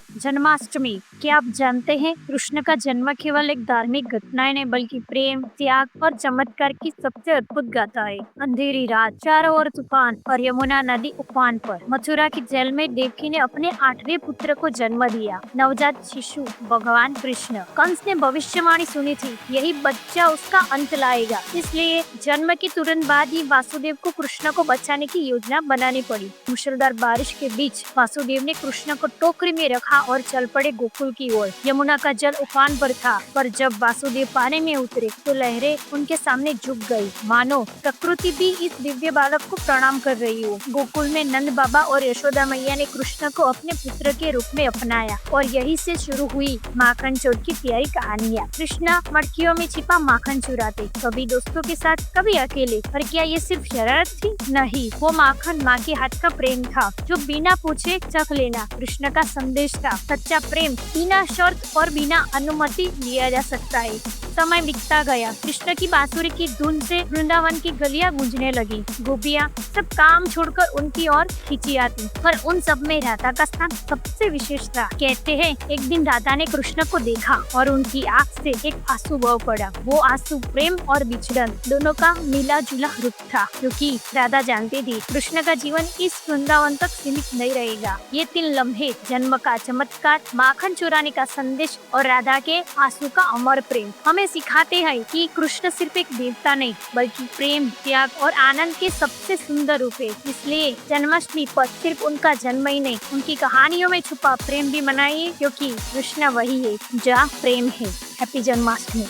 जन्माष्टमी। क्या आप जानते हैं कृष्ण का जन्म केवल एक धार्मिक घटना नहीं बल्कि प्रेम, त्याग और चमत्कार की सबसे अद्भुत गाथा है। अंधेरी रात, चारों ओर तूफान और यमुना नदी उफान पर। मथुरा की जेल में देवकी ने अपने 8वें पुत्र को जन्म दिया। नवजात शिशु भगवान कृष्ण। कंस ने भविष्यवाणी सुनी थी, यही बच्चा उसका अंत लाएगा। इसलिए जन्म के तुरंत बाद ही वासुदेव को कृष्ण को बचाने की योजना बनानी पड़ी। मूसलाधार बारिश के बीच वासुदेव ने कृष्ण को टोकरी में रखा और चल पड़े गोकुल की ओर। यमुना का जल उफान पर था, पर जब वासुदेव पानी में उतरे तो लहरें उनके सामने झुक गई, मानो प्रकृति भी इस दिव्य बालक को प्रणाम कर रही हो। गोकुल में नंद बाबा और यशोदा मैया ने कृष्ण को अपने पुत्र के रूप में अपनाया और यही से शुरू हुई माखन चोर की प्यारी कहानियाँ। कृष्ण मटकियों में छिपा माखन चुराते, कभी दोस्तों के साथ, कभी अकेले। पर क्या ये सिर्फ शरारत थी? नहीं, वो माखन माँ के हाथ का प्रेम था, जो बिना पूछे चख लेना कृष्ण का संदेश था। सच्चा प्रेम बिना शर्त और बिना अनुमति लिया जा सकता है। समय बीतता गया। कृष्ण की बांसुरी की धुन से वृंदावन की गलियां गूंजने लगी। गोपियां सब काम छोड़कर उनकी ओर खींची आती, पर उन सब में राधा का स्थान सबसे विशेष था। कहते हैं एक दिन राधा ने कृष्ण को देखा और उनकी आँख से एक आंसू बह पड़ा। वो आंसू प्रेम और बिछड़न दोनों का मिला जुला रूप था, क्योंकि राधा जानती थी कृष्ण का जीवन इस वृंदावन तक सीमित नहीं रहेगा। ये 3 लम्हे, जन्म का चमत्कार, माखन चुराने का संदेश और राधा के आंसू का अमर प्रेम, हमें सिखाते हैं कि कृष्ण सिर्फ एक देवता नहीं बल्कि प्रेम, त्याग और आनंद के सबसे सुंदर रूप है। इसलिए जन्माष्टमी पर सिर्फ उनका जन्म ही नहीं, उनकी कहानियों में छुपा प्रेम भी मनाइए, क्योंकि कृष्ण वही है जहाँ प्रेम है। हैप्पी जन्माष्टमी।